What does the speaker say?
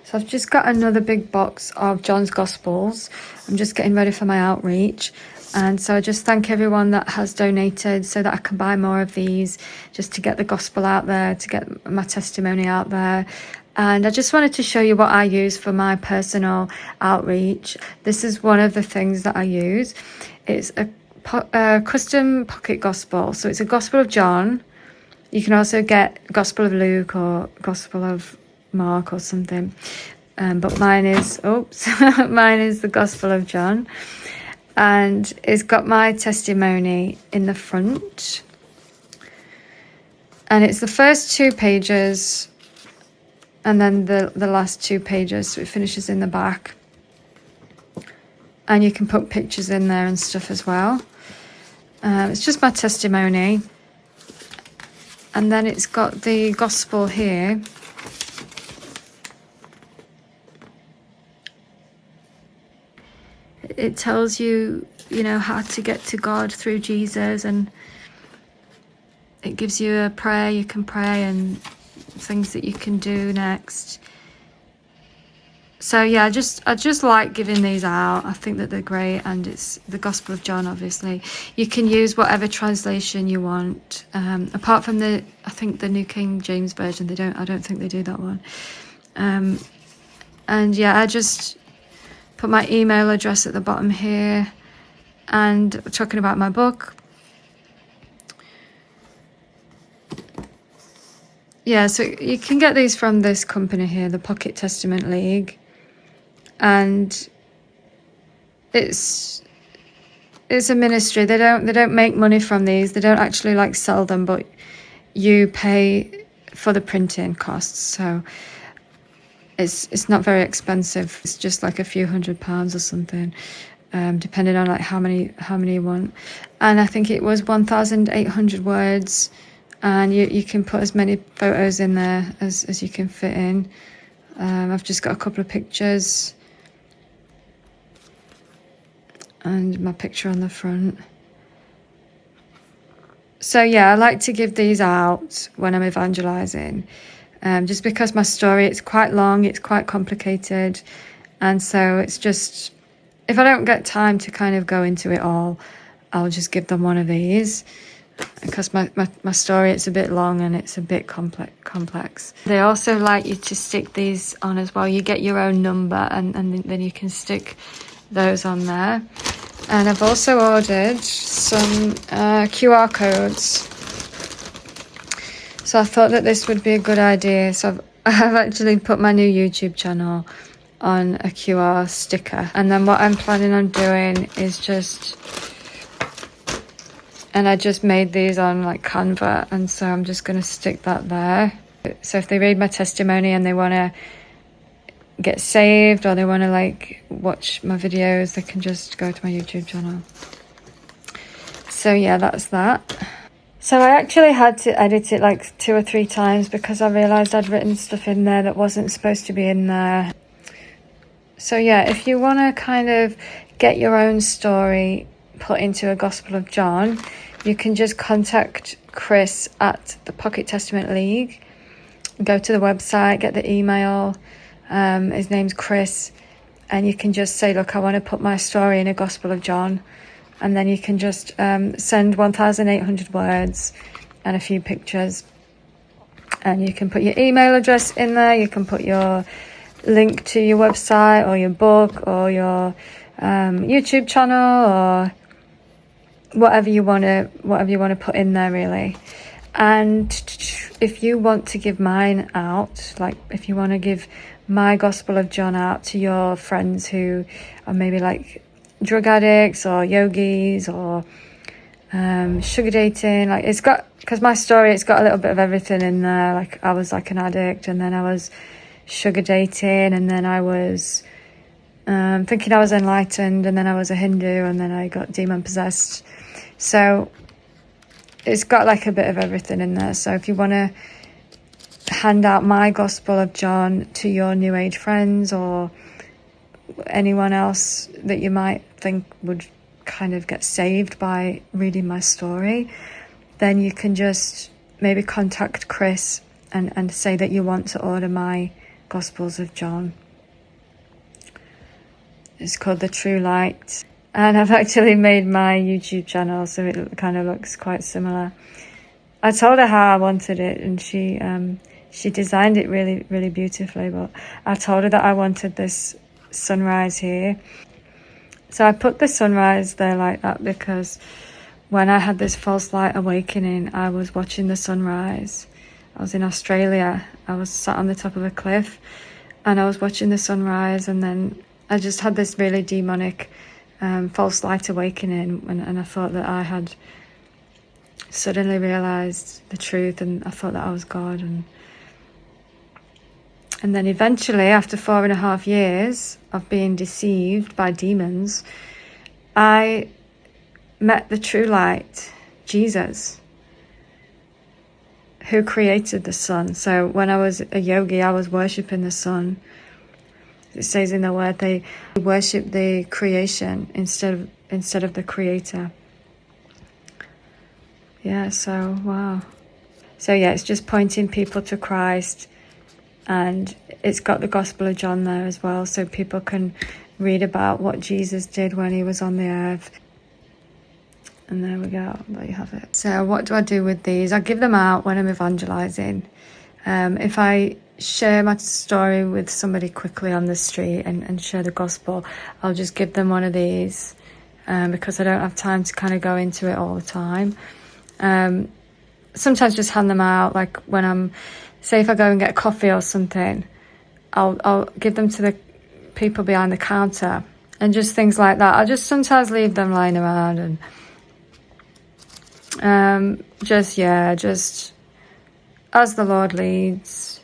So I've just got another big box of John's Gospels. I'm just getting ready for my outreach. And so I just thank everyone that has donated so that I can buy more of these, just to get the gospel out there, to get my testimony out there. And I just wanted to show you what I use for my personal outreach. This is one of the things that I use. It's a custom pocket gospel. So it's a Gospel of John. You can also get Gospel of Luke or Gospel of Mark or something. But mine is, mine is the Gospel of John. And it's got my testimony in the front. And it's the first 2 pages and then the last 2 pages. So it finishes in the back. And you can put pictures in there and stuff as well. It's just my testimony. And then it's got the gospel here. It tells you, how to get to God through Jesus, and it gives you a prayer you can pray and things that you can do next. So yeah, I just like giving these out. I think that they're great, and it's the Gospel of John. Obviously, you can use whatever translation you want. Apart from I think the New King James Version, I don't think they do that one. And yeah, I just put my email address at the bottom here, and talking about my book. Yeah, so you can get these from this company here, the Pocket Testament League. And it's a ministry. They don't make money from these. They don't actually sell them, but you pay for the printing costs. So it's not very expensive. It's just like a few £100 or something, depending on how many you want. And I think it was 1,800 words, and you can put as many photos in there as you can fit in. I've just got a couple of pictures and my picture on the front. So yeah, I like to give these out when I'm evangelizing, just because my story, it's quite long, it's quite complicated, and so it's just, if I don't get time to kind of go into it all, I'll just give them one of these, because my story, it's a bit long and it's a bit complex. They also like you to stick these on as well. You get your own number, and then you can stick those on there. And I've also ordered some QR codes. So I thought that this would be a good idea. So I've actually put my new YouTube channel on a QR sticker. And then what I'm planning on doing is and I just made these on Canva, and so I'm just going to stick that there. So if they read my testimony and they want to get saved, or they want to watch my videos, they can just go to my YouTube channel. So yeah, that's that. So I actually had to edit it 2 or 3 times, because I realized I'd written stuff in there that wasn't supposed to be in there. So yeah, if you want to kind of get your own story put into a Gospel of John, you can just contact Chris at the Pocket Testament League. Go to the website, get the email. His name's Chris, and you can just say, look, I want to put my story in a Gospel of John, and then you can just send 1,800 words and a few pictures, and you can put your email address in there. You can put your link to your website or your book or your YouTube channel, or whatever you want to put in there, really. And if you want to give mine out, if you want to give my Gospel of John out to your friends who are maybe drug addicts or yogis or sugar dating, because my story, it's got a little bit of everything in there. I was an addict, and then I was sugar dating, and then I was thinking I was enlightened, and then I was a Hindu, and then I got demon possessed. So it's got a bit of everything in there. So if you want to hand out my Gospel of John to your New Age friends, or anyone else that you might think would kind of get saved by reading my story, then you can just maybe contact Chris and say that you want to order my Gospels of John. It's called The True Light. And I've actually made my YouTube channel, so it kind of looks quite similar. I told her how I wanted it, and she designed it really, really beautifully. But I told her that I wanted this sunrise here. So I put the sunrise there like that because when I had this false light awakening, I was watching the sunrise. I was in Australia. I was sat on the top of a cliff and I was watching the sunrise, and then I just had this really demonic false light awakening, and I thought that I had suddenly realised the truth, and I thought that I was God. And then eventually, after 4.5 years of being deceived by demons, I met the true light, Jesus, who created the sun. So when I was a yogi, I was worshipping the sun. It says in the word, they worship the creation instead of the creator. Yeah, so wow. So yeah, it's just pointing people to Christ, and it's got the Gospel of John there as well, so people can read about what Jesus did when he was on the earth. And there we go, there you have it. So what do I do with these? I give them out when I'm evangelizing. If I share my story with somebody quickly on the street and share the gospel, I'll just give them one of these because I don't have time to kind of go into it all the time. Sometimes just hand them out, like when I'm, say if I go and get a coffee or something, I'll give them to the people behind the counter, and just things like that. I'll just sometimes leave them lying around, and just as the Lord leads.